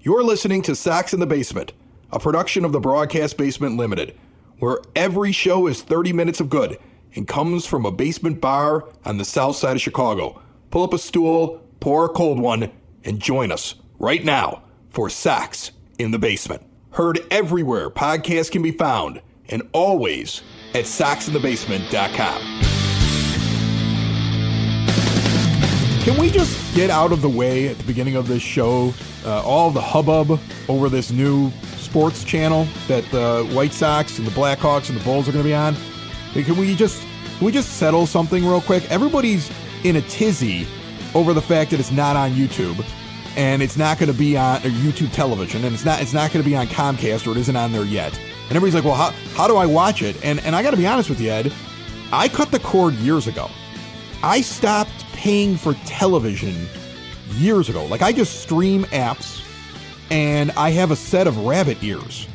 You're listening to Sox in the Basement, a production of the Broadcast Basement Limited, where every show is 30 minutes of good and comes from a basement bar on the south side of Chicago. Pull up a stool, pour a cold one, and join us right now for Sox in the Basement. Heard everywhere podcasts can be found, and always at soxinthebasement.com. Can we just get out of the way at the beginning of this show, all the hubbub over this new sports channel that the White Sox and the Blackhawks and the Bulls are going to be on? Can we just settle something real quick? Everybody's in a tizzy over the fact that it's not on YouTube, and it's not going to be on YouTube television, and it's not going to be on Comcast, or it isn't on there yet. And everybody's like, well, how do I watch it? And I got to be honest with you, Ed, I cut the cord years ago. I stopped paying for television years ago. Like, I just stream apps, and I have a set of rabbit ears.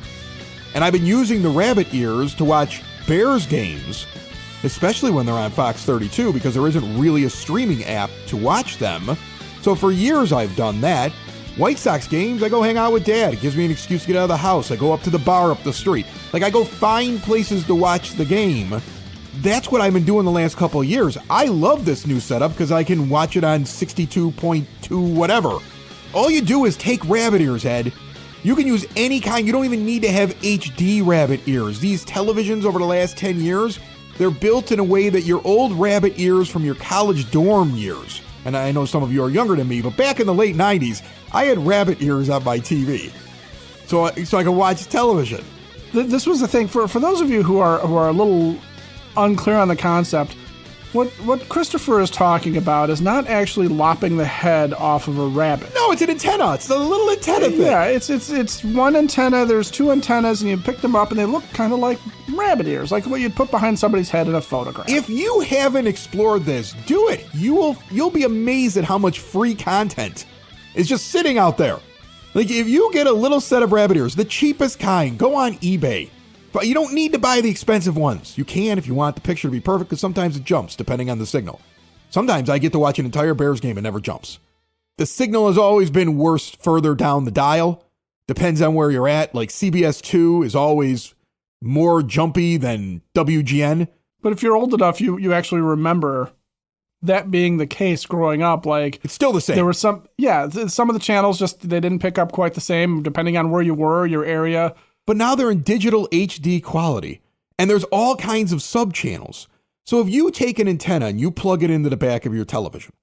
And I've been using the rabbit ears to watch Bears games, especially when they're on Fox 32, because there isn't really a streaming app to watch them. So for years I've done that. White Sox games, I go hang out with Dad. It gives me an excuse to get out of the house. I go up to the bar up the street. Like, I go find places to watch the game. That's what I've been doing the last couple of years. I love this new setup because I can watch it on 62.2 whatever. All you do is take rabbit ears, Ed. You can use any kind. You don't even need to have HD rabbit ears. These televisions over the last 10 years, they're built in a way that your old rabbit ears from your college dorm years, and I know some of you are younger than me, but back in the late 90s, I had rabbit ears on my TV so I could watch television. This was the thing. For those of you who are a little unclear on the concept, what Christopher is talking about is not actually lopping the head off of a rabbit. No, it's an antenna. It's a little antenna thing. Yeah, it's one antenna. There's two antennas, and you pick them up, and they look kind of like rabbit ears, like what you'd put behind somebody's head in a photograph. If you haven't explored this, do it. You'll be amazed at how much free content is just sitting out there. Like, if you get a little set of rabbit ears, the cheapest kind, go on eBay. But you don't need to buy the expensive ones. You can if you want the picture to be perfect, because sometimes it jumps depending on the signal. Sometimes I get to watch an entire Bears game and never jumps. The signal has always been worse further down the dial. Depends on where you're at. Like, CBS 2 is always more jumpy than WGN. But if you're old enough, you actually remember that being the case growing up. Like, it's still the same. There were some of the channels just, they didn't pick up quite the same depending on where you were, your area. But now they're in digital HD quality, and there's all kinds of sub-channels. So if you take an antenna and you plug it into the back of your television,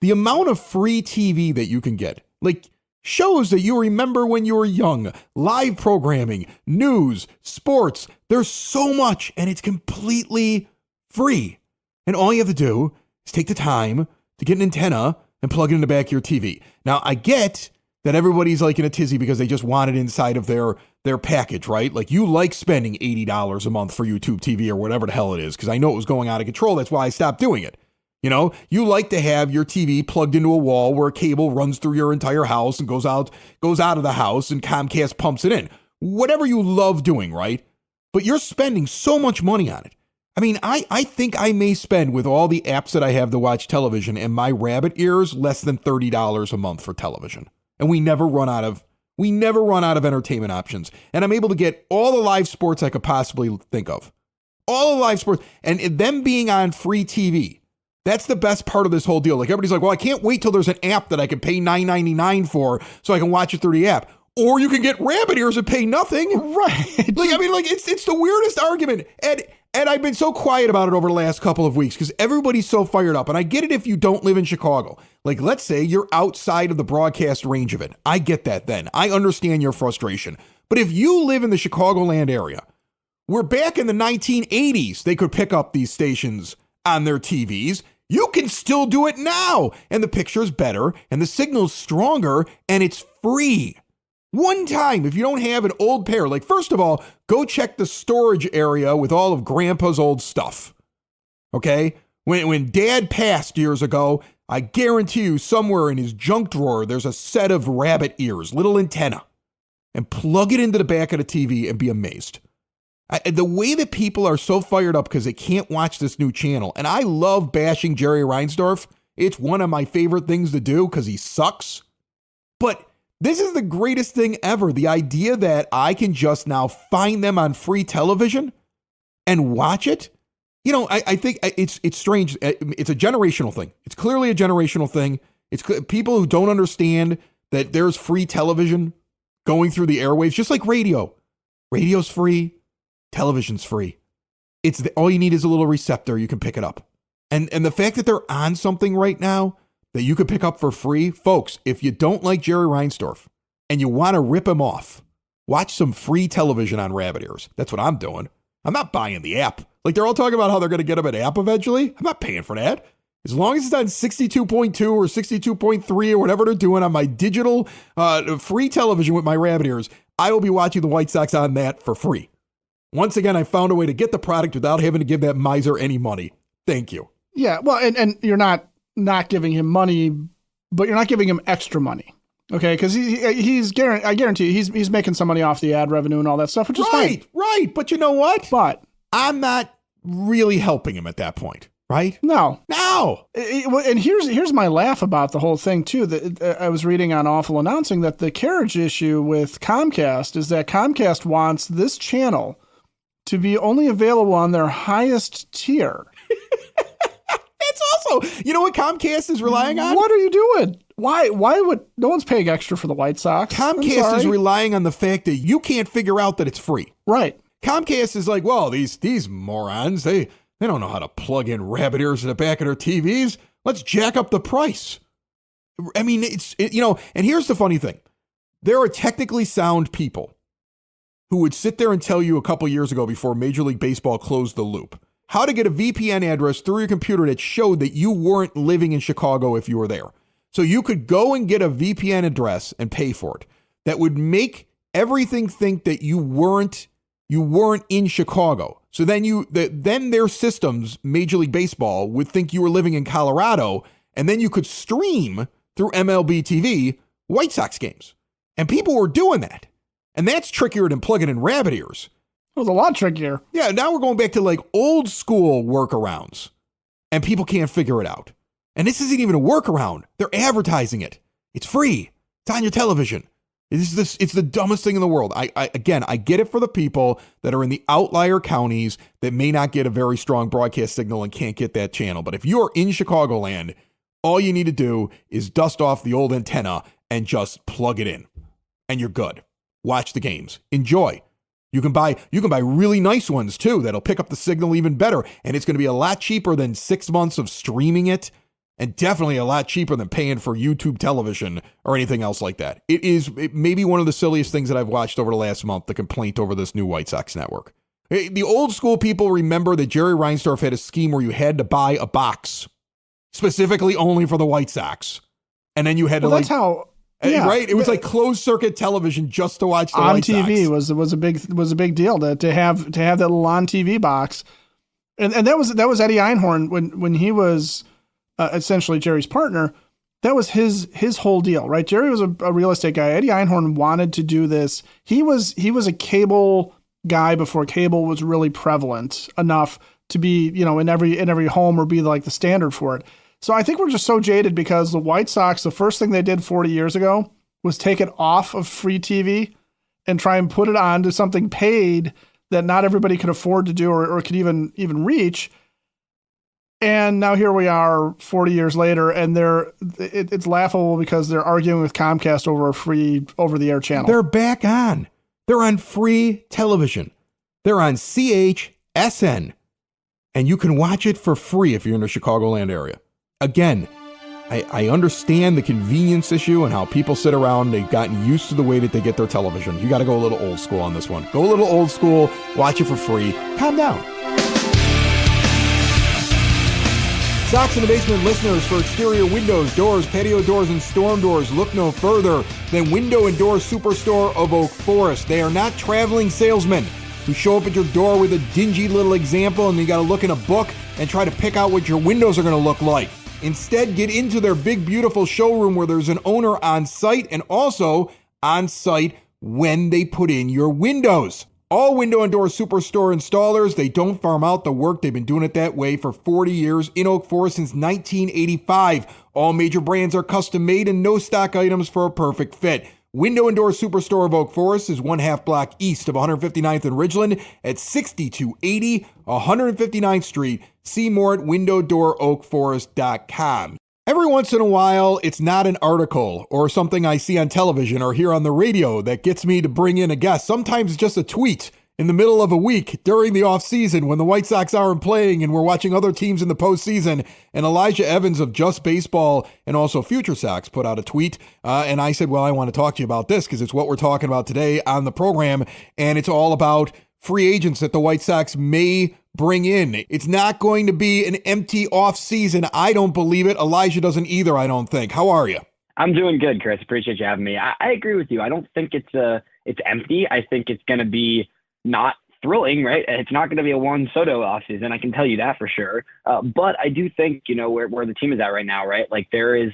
the amount of free TV that you can get, like shows that you remember when you were young, live programming, news, sports, there's so much, and it's completely free. And all you have to do is take the time to get an antenna and plug it in the back of your TV. Now, I get that everybody's like in a tizzy because they just want it inside of their package, right? Like, you like spending $80 a month for YouTube TV or whatever the hell it is, because I know it was going out of control. That's why I stopped doing it. You know, you like to have your TV plugged into a wall where a cable runs through your entire house and goes out of the house, and Comcast pumps it in. Whatever you love doing, right? But you're spending so much money on it. I mean, I think I may spend, with all the apps that I have to watch television and my rabbit ears, less than $30 a month for television. And we never run out of entertainment options. And I'm able to get all the live sports I could possibly think of. All the live sports. And them being on free TV. That's the best part of this whole deal. Like, everybody's like, well, I can't wait till there's an app that I can pay $9.99 for so I can watch it through the app. Or you can get rabbit ears and pay nothing. Right. Like, I mean, like, it's the weirdest argument. And I've been so quiet about it over the last couple of weeks because everybody's so fired up. And I get it if you don't live in Chicago. Like, let's say you're outside of the broadcast range of it. I get that then. I understand your frustration. But if you live in the Chicagoland area, where back in the 1980s, they could pick up these stations on their TVs, you can still do it now. And the picture's better, and the signal's stronger, and it's free. One time, if you don't have an old pair, like, first of all, go check the storage area with all of Grandpa's old stuff. Okay? When Dad passed years ago, I guarantee you somewhere in his junk drawer, there's a set of rabbit ears, little antenna. And plug it into the back of the TV and be amazed. The way that people are so fired up because they can't watch this new channel, and I love bashing Jerry Reinsdorf. It's one of my favorite things to do because he sucks. But This is the greatest thing ever. The idea that I can just now find them on free television and watch it. You know, I think it's strange. It's a generational thing. It's clearly a generational thing. It's people who don't understand that there's free television going through the airwaves, just like radio. Radio's free. Television's free. All you need is a little receptor. You can pick it up. And the fact that they're on something right now that you could pick up for free, folks, if you don't like Jerry Reinsdorf and you want to rip him off, watch some free television on Rabbit Ears. That's what I'm doing. I'm not buying the app. Like they're all talking about how they're going to get him an app eventually. I'm not paying for that. As long as it's on 62.2 or 62.3 or whatever they're doing on my digital free television with my Rabbit Ears, I will be watching the White Sox on that for free. Once again, I found a way to get the product without having to give that miser any money. Thank you. Yeah, well, and you're not giving him money, but you're not giving him extra money. Okay, because I guarantee you, he's making some money off the ad revenue and all that stuff, which is fine. Right. But you know what? But I'm not really helping him at that point, right? No. And here's my laugh about the whole thing too. That I was reading on Awful Announcing that the carriage issue with Comcast is that Comcast wants this channel to be only available on their highest tier. That's also, you know what Comcast is relying on? What are you doing? Why would no one's paying extra for the White Sox? Comcast is relying on the fact that you can't figure out that it's free. Right. Comcast is like, well, these morons, they don't know how to plug in rabbit ears in the back of their TVs. Let's jack up the price. I mean, and here's the funny thing. There are technically sound people who would sit there and tell you a couple years ago before Major League Baseball closed the loop how to get a VPN address through your computer that showed that you weren't living in Chicago if you were there. So you could go and get a VPN address and pay for it. That would make everything think that you weren't in Chicago. So then their systems, Major League Baseball, would think you were living in Colorado, and then you could stream through MLB TV White Sox games. And people were doing that. And that's trickier than plugging in rabbit ears. It was a lot trickier. Yeah, now we're going back to like old school workarounds, and people can't figure it out. And this isn't even a workaround. They're advertising it. It's free. It's on your television. It's the dumbest thing in the world. I get it for the people that are in the outlier counties that may not get a very strong broadcast signal and can't get that channel. But if you're in Chicagoland, all you need to do is dust off the old antenna and just plug it in, and you're good. Watch the games. Enjoy. You can buy really nice ones too that'll pick up the signal even better, and it's going to be a lot cheaper than 6 months of streaming it, and definitely a lot cheaper than paying for YouTube television or anything else like that. It may be one of the silliest things that I've watched over the last month, the complaint over this new White Sox network. The old school people remember that Jerry Reinsdorf had a scheme where you had to buy a box specifically only for the White Sox, and then you had to that's how. Yeah. Right? It was like closed circuit television just to watch the White Sox. On TV was a big deal to have that little on TV box. And that was Eddie Einhorn when he was essentially Jerry's partner. That was his whole deal, right? Jerry was a real estate guy. Eddie Einhorn wanted to do this. He was a cable guy before cable was really prevalent enough to be, in every home or be like the standard for it. So I think we're just so jaded because the White Sox, the first thing they did 40 years ago was take it off of free TV and try and put it on to something paid that not everybody could afford to do or could even reach. And now here we are 40 years later, and it's laughable because they're arguing with Comcast over a free over-the-air channel. They're back on. They're on free television. They're on CHSN, and you can watch it for free if you're in the Chicagoland area. Again, I understand the convenience issue and how people sit around. They've gotten used to the way that they get their television. You got to go a little old school on this one. Go a little old school, watch it for free. Calm down. Sox in the Basement listeners, for exterior windows, doors, patio doors, and storm doors, look no further than Window and Door Superstore of Oak Forest. They are not traveling salesmen who show up at your door with a dingy little example and you got to look in a book and try to pick out what your windows are going to look like. Instead, get into their big, beautiful showroom where there's an owner on site and also on site when they put in your windows. All Window and Door Superstore installers, they don't farm out the work. They've been doing it that way for 40 years in Oak Forest since 1985. All major brands are custom made and no stock items for a perfect fit. Window and Door Superstore of Oak Forest is 1/2 block east of 159th and Ridgeland at 6280 159th Street. See more at windowdooroakforest.com. Every once in a while, it's not an article or something I see on television or hear on the radio that gets me to bring in a guest. Sometimes it's just a tweet in the middle of a week during the offseason when the White Sox aren't playing and we're watching other teams in the postseason. And Elijah Evans of Just Baseball and also Future Sox put out a tweet. And I said, well, I want to talk to you about this because it's what we're talking about today on the program. And it's all about free agents that the White Sox may bring in. It's not going to be an empty offseason. I don't believe it. Elijah doesn't either, I don't think. How are you? I'm doing good, Chris. Appreciate you having me. I agree with you. I don't think it's empty. I think it's going to be not thrilling, right? It's not going to be a Juan Soto offseason. I can tell you that for sure. But I do think, where the team is at right now, right? Like there is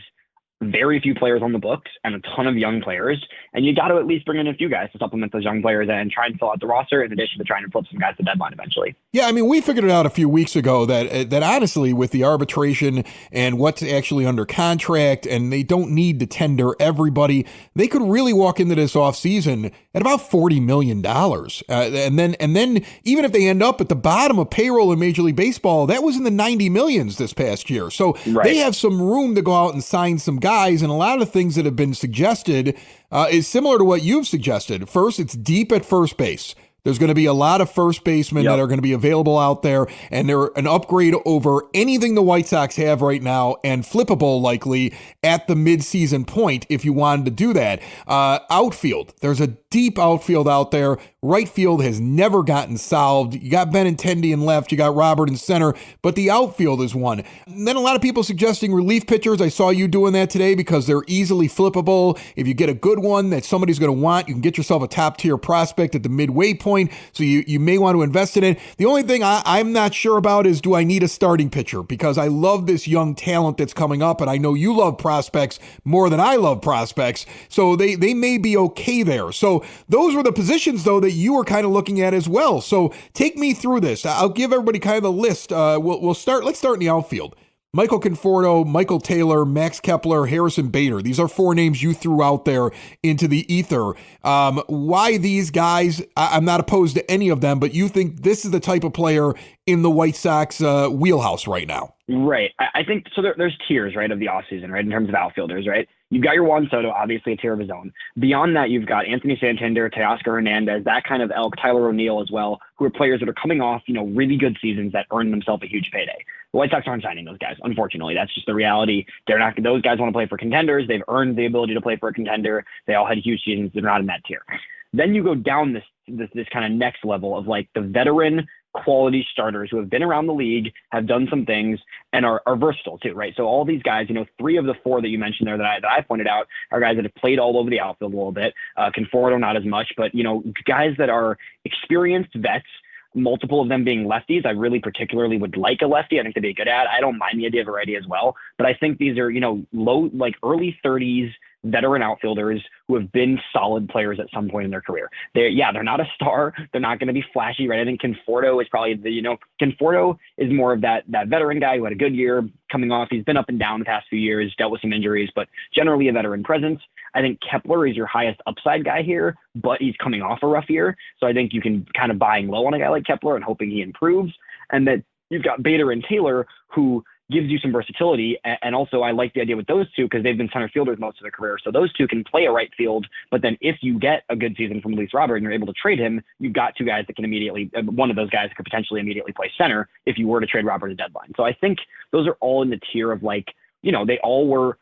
very few players on the books and a ton of young players. And you got to at least bring in a few guys to supplement those young players and try and fill out the roster in addition to trying to flip some guys to deadline eventually. Yeah, I mean, we figured it out a few weeks ago that honestly, with the arbitration and what's actually under contract, and they don't need to tender everybody, they could really walk into this offseason at about $40 million. And then even if they end up at the bottom of payroll in Major League Baseball, that was in the 90 millions this past year. So They have some room to go out and sign some guys, and a lot of things that have been suggested is similar to what you've suggested. First, it's deep at first base. There's going to be a lot of first basemen that are going to be available out there, and they're an upgrade over anything the White Sox have right now and flippable likely at the midseason point if you wanted to do that. Outfield, there's a deep outfield out there. Right field has never gotten solved. You got Benintendi in left, you got Robert in center, but the outfield is one. And then a lot of people suggesting relief pitchers. I saw you doing that today because they're easily flippable. If you get a good one that somebody's going to want, you can get yourself a top tier prospect at the midway point. So you may want to invest in it. The only thing I'm not sure about is, do I need a starting pitcher? Because I love this young talent that's coming up, and I know you love prospects more than I love prospects. So they may be okay there. So those were the positions, though, that you were kind of looking at as well. So take me through this. I'll give everybody kind of the list. Let's start in the outfield. Michael Conforto, Michael Taylor, Max Kepler, Harrison Bader. These are four names you threw out there into the ether. Why these guys? I'm not opposed to any of them, but you think this is the type of player in the White Sox wheelhouse right now? Right. I think so. There's tiers, right, of the offseason, right, in terms of outfielders, right? You've got your Juan Soto, obviously a tier of his own. Beyond that, you've got Anthony Santander, Teoscar Hernandez, that kind of elk, Tyler O'Neill as well, who are players that are coming off, really good seasons that earn themselves a huge payday. The White Sox aren't signing those guys, unfortunately. That's just the reality. They're not. Those guys want to play for contenders. They've earned the ability to play for a contender. They all had huge seasons. They're not in that tier. Then you go down this kind of next level of like the veteran quality starters who have been around the league, have done some things, and are versatile too, right? So all these guys, three of the four that you mentioned there that I pointed out are guys that have played all over the outfield a little bit. Conforto, not as much, but guys that are experienced vets. Multiple of them being lefties. I really particularly would like a lefty. I think they'd be a good ad. I don't mind the idea of a righty as well, but I think these are low, like early 30s veteran outfielders who have been solid players at some point in their career. They're not a star. They're not going to be flashy, right? I think Conforto is probably Conforto is more of that veteran guy who had a good year coming off. He's been up and down the past few years, dealt with some injuries, but generally a veteran presence. I think Kepler is your highest upside guy here, but he's coming off a rough year. So I think you can kind of buying low on a guy like Kepler and hoping he improves. And that you've got Bader and Taylor, who gives you some versatility. And also I like the idea with those two because they've been center fielders most of their career. So those two can play a right field, but then if you get a good season from Luis Robert and you're able to trade him, you've got two guys that can one of those guys could potentially immediately play center if you were to trade Robert at deadline. So I think those are all in the tier of they all were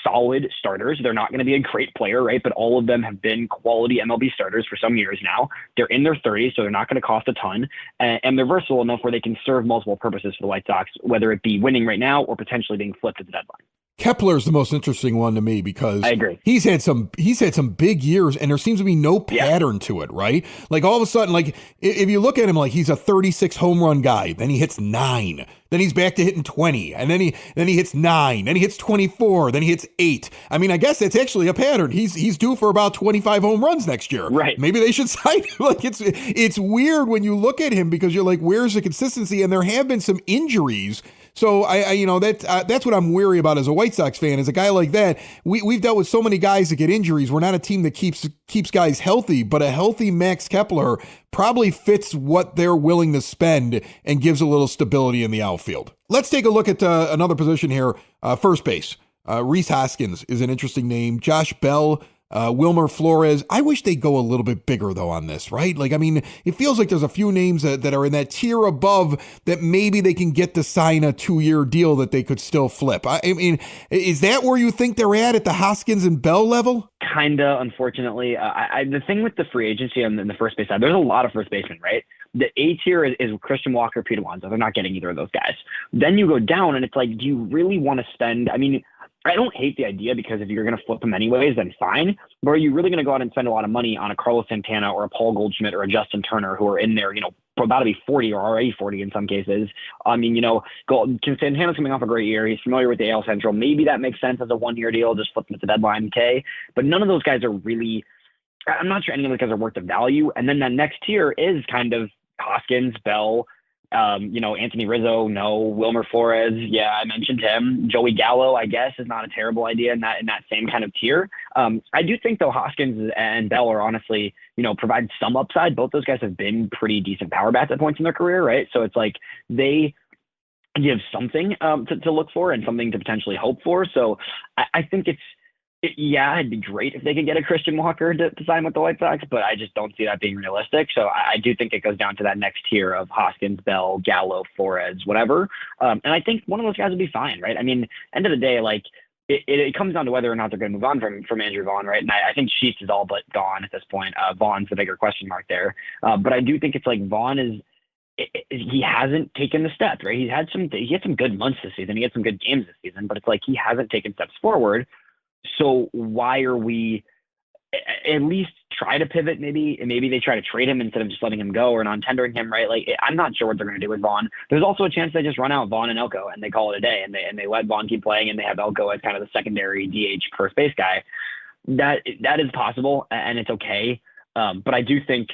solid starters. They're not going to be a great player, right? But all of them have been quality MLB starters for some years now. They're in their 30s, so they're not going to cost a ton. And they're versatile enough where they can serve multiple purposes for the White Sox, whether it be winning right now or potentially being flipped at the deadline. Kepler's the most interesting one to me because I agree. He's had some big years and there seems to be no pattern to it, right? Like all of a sudden, like if you look at him, like he's a 36 home run guy, then he hits 9, then he's back to hitting 20, and then he hits 9, then he hits 24, then he hits 8. I mean, I guess that's actually a pattern. He's due for about 25 home runs next year. Right. Maybe they should sign him. Like it's weird when you look at him because you're like, where's the consistency? And there have been some injuries. So that's what I'm weary about as a White Sox fan. Is a guy like that. We've dealt with so many guys that get injuries. We're not a team that keeps guys healthy, but a healthy Max Kepler probably fits what they're willing to spend and gives a little stability in the outfield. Let's take a look at another position here. First base. Rhys Hoskins is an interesting name. Josh Bell. Wilmer Flores. I wish they'd go a little bit bigger, though, on this, right? Like, I mean, it feels like there's a few names that are in that tier above that maybe they can get to sign a 2-year deal that they could still flip. I mean, is that where you think they're at the Hoskins and Bell level? Kinda, unfortunately. The thing with the free agency on the first base side, there's a lot of first basemen, right? The A tier is Christian Walker, Pete Alonso. They're not getting either of those guys. Then you go down, and it's like, do you really want to spend? I mean, I don't hate the idea because if you're going to flip them anyways, then fine. But are you really going to go out and spend a lot of money on a Carlos Santana or a Paul Goldschmidt or a Justin Turner who are in there, about to be 40 or already 40 in some cases? I mean, Santana's coming off a great year. He's familiar with the AL Central. Maybe that makes sense as a 1-year deal, just flipping at the deadline. Okay. But none of those guys are really, I'm not sure any of those guys are worth the value. And then that next tier is kind of Hoskins, Bell, Anthony Rizzo, no. Wilmer Flores, yeah, I mentioned him. Joey Gallo, I guess, is not a terrible idea in that same kind of tier. I do think, though, Hoskins and Bell are honestly, provide some upside. Both those guys have been pretty decent power bats at points in their career, right? So it's like they give something to look for and something to potentially hope for. So I think it'd be great if they could get a Christian Walker to sign with the White Sox, but I just don't see that being realistic. So I do think it goes down to that next tier of Hoskins, Bell, Gallo, Flores, whatever. And I think one of those guys would be fine, right? I mean, end of the day, like it comes down to whether or not they're going to move on from Andrew Vaughn, right? And I think Sheets is all but gone at this point. Vaughn's the bigger question mark there. But I do think it's like Vaughn he hasn't taken the step, right? He had some good months this season. He had some good games this season, but it's like he hasn't taken steps forward. So why are we at least try to pivot? Maybe they try to trade him instead of just letting him go or non-tendering him, right? Like, I'm not sure what they're going to do with Vaughn. There's also a chance they just run out Vaughn and Elko and they call it a day and they let Vaughn keep playing and they have Elko as kind of the secondary DH first base guy. That is possible and it's okay. But I do think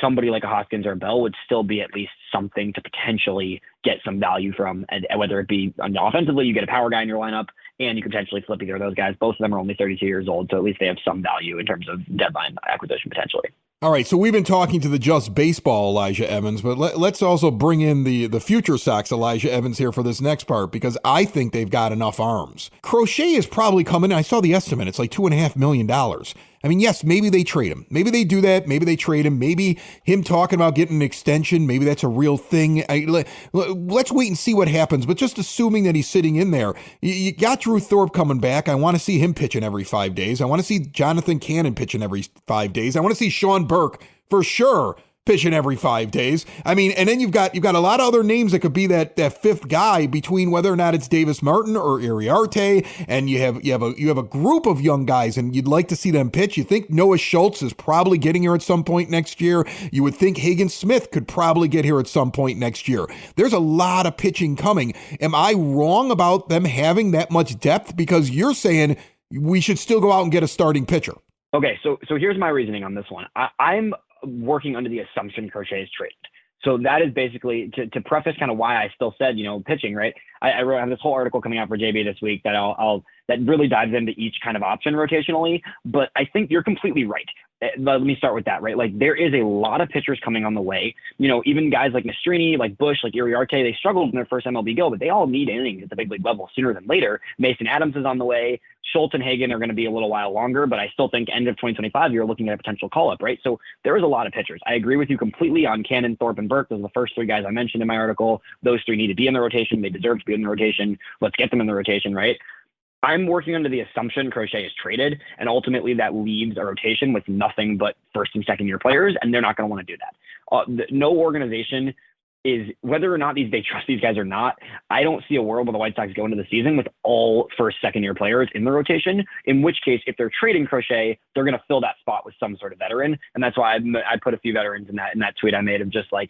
somebody like a Hoskins or a Bell would still be at least something to potentially get some value from, and whether it be offensively, you get a power guy in your lineup, and you could potentially flip either of those guys. Both of them are only 32 years old, so at least they have some value in terms of deadline acquisition potentially. All right, so we've been talking to the Just Baseball Elijah Evans, but let's also bring in the future Sox Elijah Evans here for this next part, because I think they've got enough arms. Crochet is probably coming. I saw the estimate. It's like $2.5 million. I mean, yes, maybe they trade him. Maybe they do that. Maybe they trade him. Maybe him talking about getting an extension, maybe that's a real thing. Let's wait and see what happens. But just assuming that he's sitting in there, you got Drew Thorpe coming back. I want to see him pitching every 5 days. I want to see Jonathan Cannon pitching every 5 days. I want to see Sean Burke for sure pitching every 5 days. I mean, and then you've got a lot of other names that could be that fifth guy between whether or not it's Davis Martin or Iriarte, and you have a group of young guys, and you'd like to see them pitch. You think Noah Schultz is probably getting here at some point next year. You would think Hagen Smith could probably get here at some point next year. There's a lot of pitching coming. Am I wrong about them having that much depth? Because you're saying we should still go out and get a starting pitcher. Okay, so here's my reasoning on this one. I'm working under the assumption Crochet is traded. So that is basically to preface kind of why I still said, pitching, right? I have this whole article coming out for JB this week that that really dives into each kind of option rotationally. But I think you're completely right. Let me start with that, right? Like, there is a lot of pitchers coming on the way. Even guys like Mastrini, like Bush, like Iriarte, they struggled in their first MLB go, but they all need innings at the big league level sooner than later. Mason Adams is on the way. Schultz and Hagen are going to be a little while longer, but I still think end of 2025, you're looking at a potential call-up, right? So there is a lot of pitchers. I agree with you completely on Cannon, Thorpe, and Burke. Those are the first three guys I mentioned in my article. Those three need to be in the rotation. They deserve to be in the rotation. Let's get them in the rotation, right? I'm working under the assumption Crochet is traded, and ultimately that leaves a rotation with nothing but first and second year players, and they're not going to want to do that. No organization is, whether or not they trust these guys or not, I don't see a world where the White Sox go into the season with all first, second year players in the rotation, in which case, if they're trading Crochet, they're going to fill that spot with some sort of veteran. And that's why I put a few veterans in that tweet I made of just like,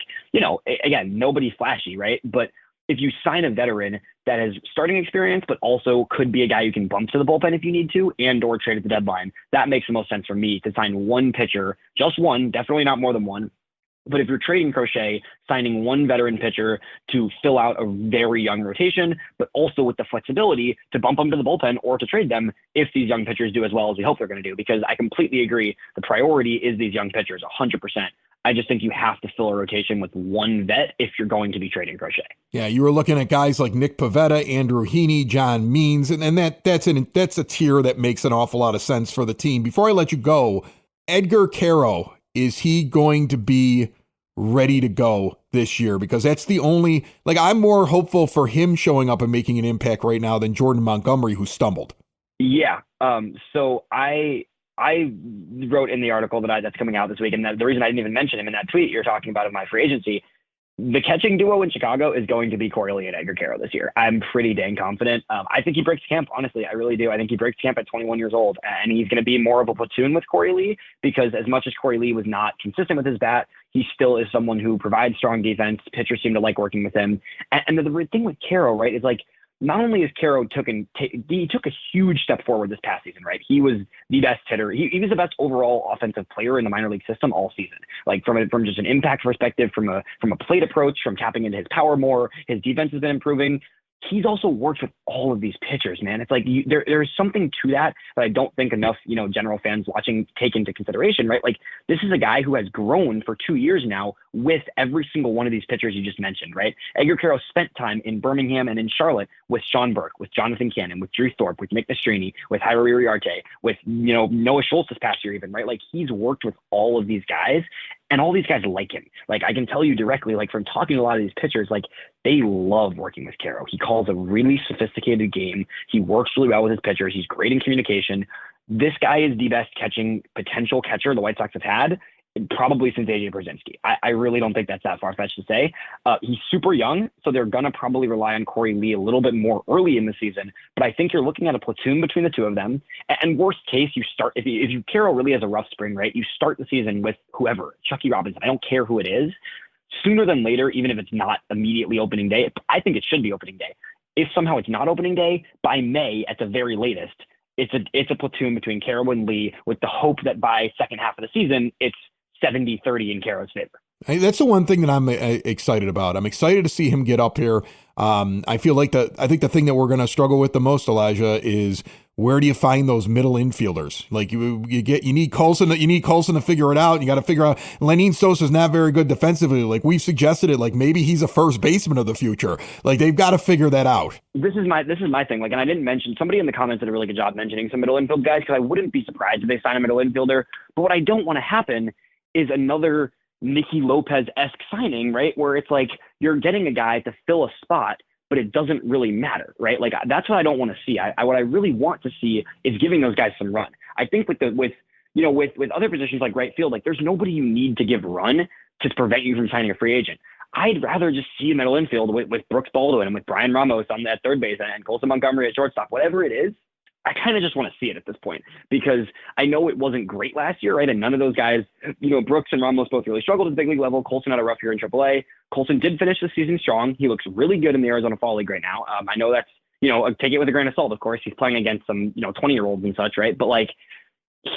again, nobody flashy, right? But if you sign a veteran that has starting experience, but also could be a guy you can bump to the bullpen if you need to, and or trade at the deadline, that makes the most sense for me to sign one pitcher, just one, definitely not more than one, But if you're trading Crochet, signing one veteran pitcher to fill out a very young rotation, but also with the flexibility to bump them to the bullpen or to trade them if these young pitchers do as well as we hope they're going to do. Because I completely agree, the priority is these young pitchers, 100%. I just think you have to fill a rotation with one vet if you're going to be trading Crochet. Yeah, you were looking at guys like Nick Pivetta, Andrew Heaney, John Means, and that's a tier that makes an awful lot of sense for the team. Before I let you go, Edgar Quero, is he going to be ready to go this year? Because that's the only, like, I'm more hopeful for him showing up and making an impact right now than Jordan Montgomery, who stumbled. Yeah. So I wrote in the article that's coming out this week, and the reason I didn't even mention him in that tweet you're talking about of my free agency, the catching duo in Chicago is going to be Corey Lee and Edgar Quero this year. I'm pretty dang confident. I think he breaks camp, honestly. I really do. I think he breaks camp at 21 years old, and he's going to be more of a platoon with Corey Lee, because as much as Corey Lee was not consistent with his bat, he still is someone who provides strong defense. Pitchers seem to like working with him. And the thing with Quero, right, is like, not only is Quero he took a huge step forward this past season, right? He was the best hitter. He was the best overall offensive player in the minor league system all season. Like from just an impact perspective, from a plate approach, from tapping into his power more, his defense has been improving. He's also worked with all of these pitchers, man. It's like there's something to that I don't think enough, general fans watching take into consideration, right? Like, this is a guy who has grown for 2 years now with every single one of these pitchers you just mentioned, right? Edgar Quero spent time in Birmingham and in Charlotte with Sean Burke, with Jonathan Cannon, with Drew Thorpe, with Nick Nastrini, with Jairo Uriarte, with, Noah Schultz this past year even, right? Like, he's worked with all of these guys, and all these guys like him. Like, I can tell you directly, like, from talking to a lot of these pitchers, like, they love working with Quero. He calls a really sophisticated game. He works really well with his pitchers. He's great in communication. This guy is the best potential catcher the White Sox have had, probably since AJ Brzezinski. I really don't think that's that far-fetched to say. He's super young, so they're going to probably rely on Corey Lee a little bit more early in the season. But I think you're looking at a platoon between the two of them. And worst case, you start, if you Quero really has a rough spring, right, you start the season with whoever, Chucky Robinson. I don't care who it is. Sooner than later, even if it's not immediately opening day, I think it should be opening day. If somehow it's not opening day, by May at the very latest, it's a platoon between Quero and Lee, with the hope that by second half of the season, it's 70-30 in Quero's favor. Hey, that's the one thing that I'm excited about. I'm excited to see him get up here. I feel like I think the thing that we're going to struggle with the most, Elijah, is where do you find those middle infielders? Like you need Colson to figure it out. You got to figure out Lenin Sosa's not very good defensively. Like we've suggested it, like maybe he's a first baseman of the future. Like they've got to figure that out. This is my thing. Like, and I didn't mention, somebody in the comments did a really good job mentioning some middle infield guys, because I wouldn't be surprised if they sign a middle infielder. But what I don't want to happen is another Nicky Lopez-esque signing, right? Where it's like you're getting a guy to fill a spot, but it doesn't really matter, right? Like that's what I don't want to see. What I really want to see is giving those guys some run. I think with other positions like right field, like there's nobody you need to give run to prevent you from signing a free agent. I'd rather just see middle infield with Brooks Baldwin and with Brian Ramos on that third base and Colson Montgomery at shortstop, whatever it is. I kind of just want to see it at this point, because I know it wasn't great last year, right? And none of those guys, Brooks and Ramos both really struggled at the big league level. Colson had a rough year in AAA. Colson did finish the season strong. He looks really good in the Arizona Fall League right now. I know that's, take it with a grain of salt, of course. He's playing against some, 20-year-olds and such, right? But like,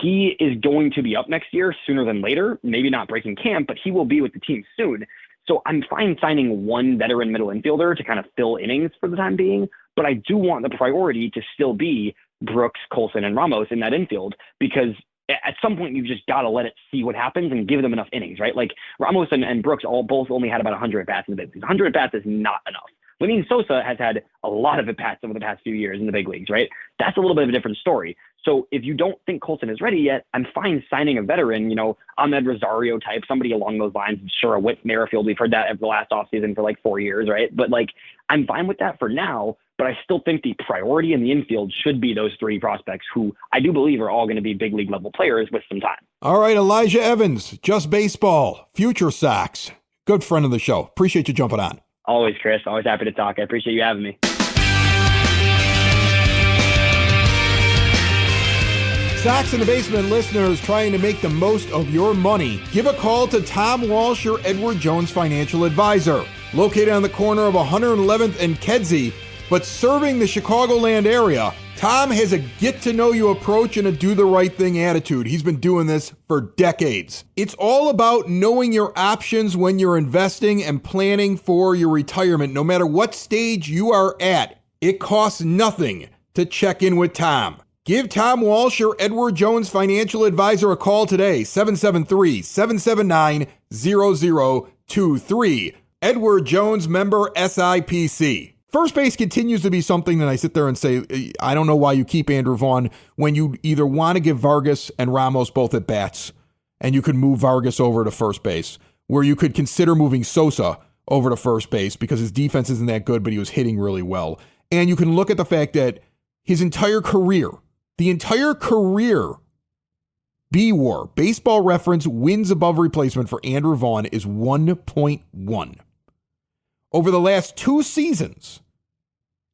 he is going to be up next year sooner than later, maybe not breaking camp, but he will be with the team soon. So I'm fine signing one veteran middle infielder to kind of fill innings for the time being, but I do want the priority to still be Brooks, Colson, and Ramos in that infield, because at some point you've just got to let it see what happens and give them enough innings, right? Like Ramos and Brooks both only had about 100 at-bats in the big leagues. 100 at-bats is not enough. Lenin Sosa has had a lot of at-bats over the past few years in the big leagues, right? That's a little bit of a different story. So if you don't think Colson is ready yet, I'm fine signing a veteran, Ahmed Rosario type, somebody along those lines. Sure, a Whit Merrifield, we've heard that over the last offseason for like 4 years, right? But like, I'm fine with that for now, but I still think the priority in the infield should be those three prospects who I do believe are all going to be big league level players with some time. All right, Elijah Evans, Just Baseball, Future Sox, good friend of the show. Appreciate you jumping on. Always, Chris. Always happy to talk. I appreciate you having me. Sox in the Basement listeners trying to make the most of your money, give a call to Tom Walsh, your Edward Jones financial advisor. Located on the corner of 111th and Kedzie, but serving the Chicagoland area, Tom has a get-to-know-you approach and a do-the-right-thing attitude. He's been doing this for decades. It's all about knowing your options when you're investing and planning for your retirement. No matter what stage you are at, it costs nothing to check in with Tom. Give Tom Walsh or Edward Jones Financial Advisor a call today, 773-779-0023. Edward Jones, member SIPC. First base continues to be something that I sit there and say, I don't know why you keep Andrew Vaughn when you either want to give Vargas and Ramos both at bats, and you could move Vargas over to first base, where you could consider moving Sosa over to first base because his defense isn't that good, but he was hitting really well. And you can look at the fact that his entire career, B-WAR, Baseball Reference wins above replacement for Andrew Vaughn is 1.1. Over the last 2 seasons,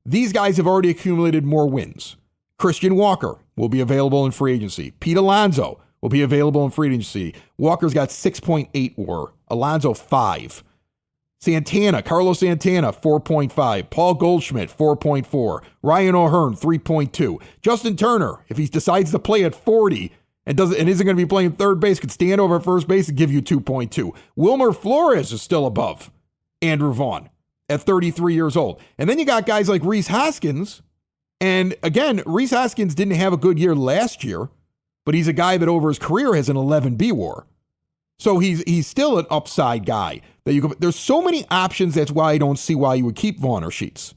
these guys have already accumulated more wins. Christian Walker will be available in free agency. Pete Alonso will be available in free agency. Walker's got 6.8 WAR. Alonso 5. Carlos Santana 4.5. Paul Goldschmidt 4.4. Ryan O'Hearn 3.2. Justin Turner, if he decides to play at 40 and isn't going to be playing third base, could stand over at first base and give you 2.2. Wilmer Flores is still above Andrew Vaughn at 33 years old. And then you got guys like Rhys Hoskins. And again, Rhys Hoskins didn't have a good year last year, but he's a guy that over his career has an 11 B-WAR. So he's still an upside guy. There's so many options. That's why I don't see why you would keep Vaughn or Sheets.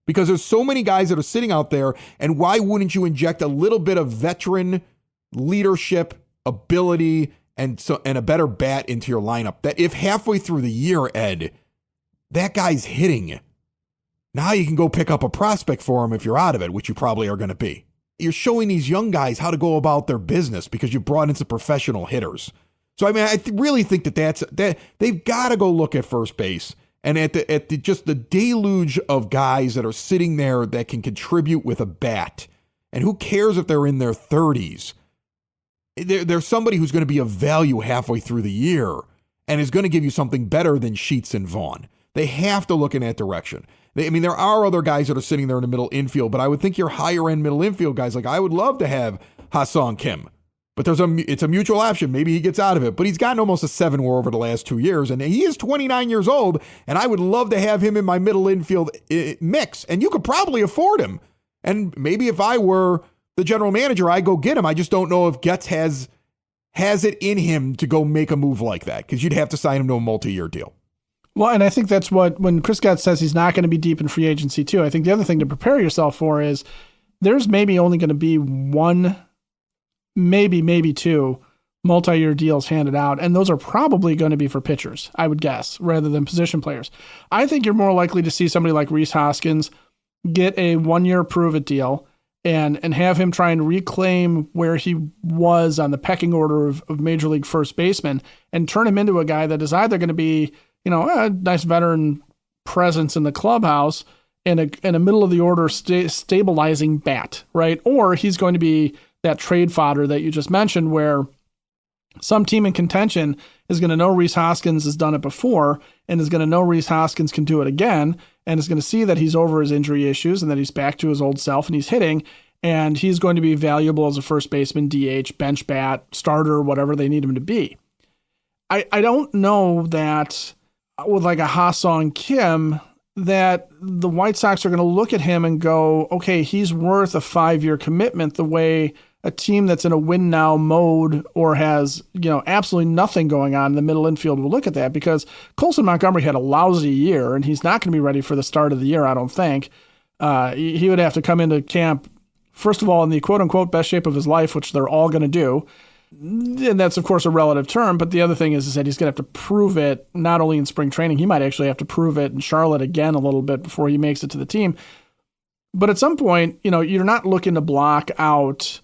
Because there's so many guys that are sitting out there, and why wouldn't you inject a little bit of veteran leadership, ability, and a better bat into your lineup? That if halfway through the year, Ed, that guy's hitting, now you can go pick up a prospect for him if you're out of it, which you probably are going to be. You're showing these young guys how to go about their business because you brought in some professional hitters. So, I mean, I really think that they've got to go look at first base and at just the deluge of guys that are sitting there that can contribute with a bat. And who cares if they're in their 30s? There's somebody who's going to be of value halfway through the year and is going to give you something better than Sheets and Vaughn. They have to look in that direction. There are other guys that are sitting there in the middle infield, but I would think your higher-end middle infield guys, like I would love to have Ha-Seong Kim. But it's a mutual option. Maybe he gets out of it. But he's gotten almost a 7 WAR over the last 2 years, and he is 29 years old, and I would love to have him in my middle infield mix. And you could probably afford him. And maybe if I were the general manager, I'd go get him. I just don't know if Getz has it in him to go make a move like that, because you'd have to sign him to a multi-year deal. Well, and I think that's when Chris Getz says he's not going to be deep in free agency too. I think the other thing to prepare yourself for is there's maybe only going to be one, maybe 2 multi-year deals handed out, and those are probably going to be for pitchers, I would guess, rather than position players. I think you're more likely to see somebody like Rhys Hoskins get a 1-year prove-it deal and have him try and reclaim where he was on the pecking order of Major League first baseman and turn him into a guy that is either going to be, a nice veteran presence in the clubhouse and a middle of the order stabilizing bat, right? Or he's going to be that trade fodder that you just mentioned, where some team in contention is going to know Rhys Hoskins has done it before and is going to know Rhys Hoskins can do it again, and is going to see that he's over his injury issues and that he's back to his old self and he's hitting, and he's going to be valuable as a first baseman, DH, bench bat, starter, whatever they need him to be. I don't know that with like a Ha-Seong Kim that the White Sox are going to look at him and go, okay, he's worth a 5-year commitment the way a team that's in a win now mode or has, absolutely nothing going on in the middle infield will look at that, because Colson Montgomery had a lousy year and he's not going to be ready for the start of the year, I don't think. He would have to come into camp, first of all, in the quote unquote best shape of his life, which they're all going to do. And that's, of course, a relative term. But the other thing is that he's going to have to prove it not only in spring training, he might actually have to prove it in Charlotte again a little bit before he makes it to the team. But at some point, you're not looking to block out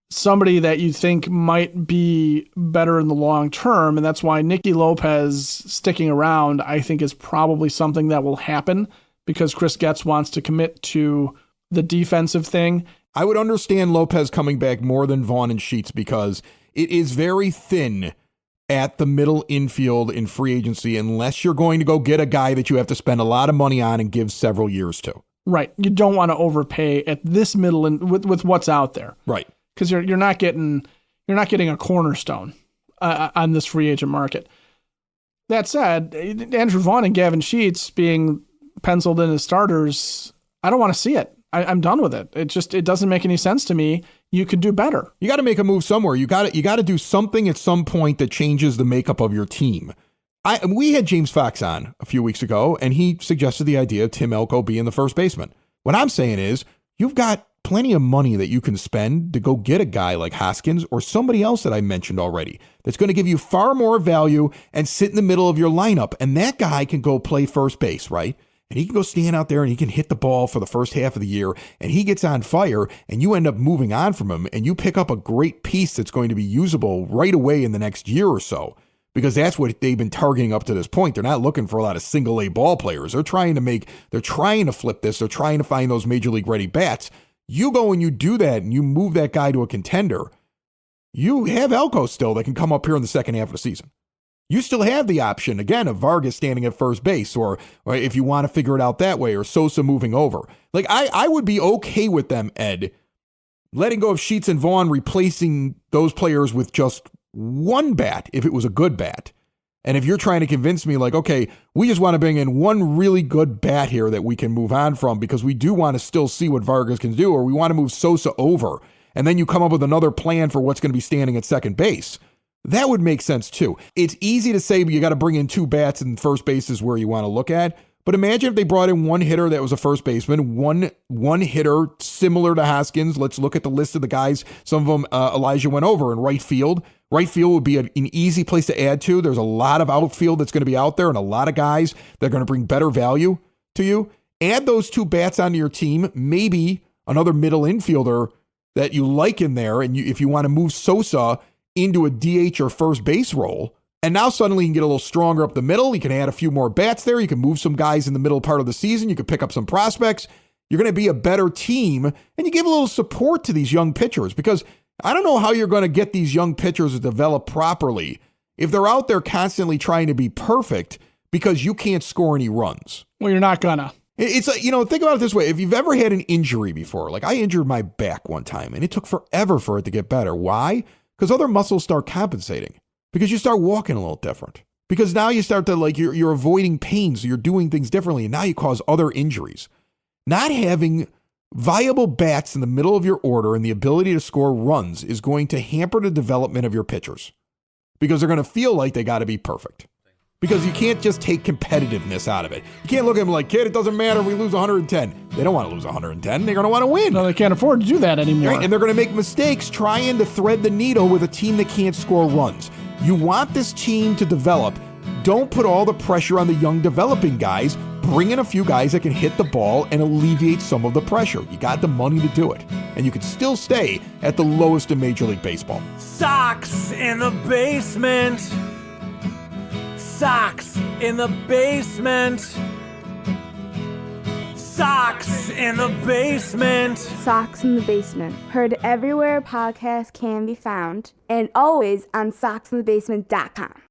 somebody that you think might be better in the long term. And that's why Nicky Lopez sticking around, I think, is probably something that will happen, because Chris Getz wants to commit to the defensive thing. I would understand Lopez coming back more than Vaughn and Sheets, because it is very thin at the middle infield in free agency unless you're going to go get a guy that you have to spend a lot of money on and give several years to. Right. You don't want to overpay at this middle and with what's out there. Right. Because you're not getting a cornerstone on this free agent market. That said, Andrew Vaughn and Gavin Sheets being penciled in as starters, I don't want to see it. I'm done with it. It doesn't make any sense to me. You could do better. You got to make a move somewhere. You got to do something at some point that changes the makeup of your team. We had James Fox on a few weeks ago, and he suggested the idea of Tim Elko being the first baseman. What I'm saying is, you've got plenty of money that you can spend to go get a guy like Hoskins or somebody else that I mentioned already that's going to give you far more value and sit in the middle of your lineup. And that guy can go play first base, right? And he can go stand out there and he can hit the ball for the first half of the year and he gets on fire and you end up moving on from him and you pick up a great piece that's going to be usable right away in the next year or so. Because that's what they've been targeting up to this point. They're not looking for a lot of single A ball players. They're trying to flip this. They're trying to find those major league ready bats. You go and you do that and you move that guy to a contender. You have Elko still that can come up here in the second half of the season. You still have the option, again, of Vargas standing at first base or if you want to figure it out that way, or Sosa moving over. Like, I would be okay with them, Ed, letting go of Sheets and Vaughn, replacing those players with just one bat if it was a good bat. And if you're trying to convince me like, okay, we just want to bring in one really good bat here that we can move on from because we do want to still see what Vargas can do, or we want to move Sosa over, and then you come up with another plan for what's going to be standing at second base, that would make sense too. It's easy to say, but you got to bring in two bats and first base is where you want to look at. But imagine if they brought in one hitter that was a first baseman, one hitter similar to Hoskins. Let's look at the list of the guys. Some of them Elijah went over in right field. Right field would be an easy place to add to. There's a lot of outfield that's going to be out there and a lot of guys that are going to bring better value to you. Add those two bats onto your team, maybe another middle infielder that you like in there. And if you want to move Sosa into a DH or first base role, and now suddenly you can get a little stronger up the middle. You can add a few more bats there. You can move some guys in the middle part of the season. You can pick up some prospects. You're going to be a better team. And you give a little support to these young pitchers, because I don't know how you're going to get these young pitchers to develop properly if they're out there constantly trying to be perfect because you can't score any runs. Well, you're not gonna. It's like, think about it this way. If you've ever had an injury before, like I injured my back one time and it took forever for it to get better. Why? Because other muscles start compensating. Because you start walking a little different. Because now you start to you're avoiding pain, so you're doing things differently, and now you cause other injuries. Not having viable bats in the middle of your order and the ability to score runs is going to hamper the development of your pitchers. Because they're going to feel like they got to be perfect. Because you can't just take competitiveness out of it. You can't look at them like, kid, it doesn't matter if we lose 110. They don't want to lose 110. They're going to want to win. No, they can't afford to do that anymore. Right? And they're going to make mistakes trying to thread the needle with a team that can't score runs. You want this team to develop. Don't put all the pressure on the young developing guys. Bring in a few guys that can hit the ball and alleviate some of the pressure. You got the money to do it. And you can still stay at the lowest in Major League Baseball. Sox in the basement. Sox in the basement. Sox in the basement. Sox in the Basement. Heard everywhere podcasts can be found, and always on soxinthebasement.com.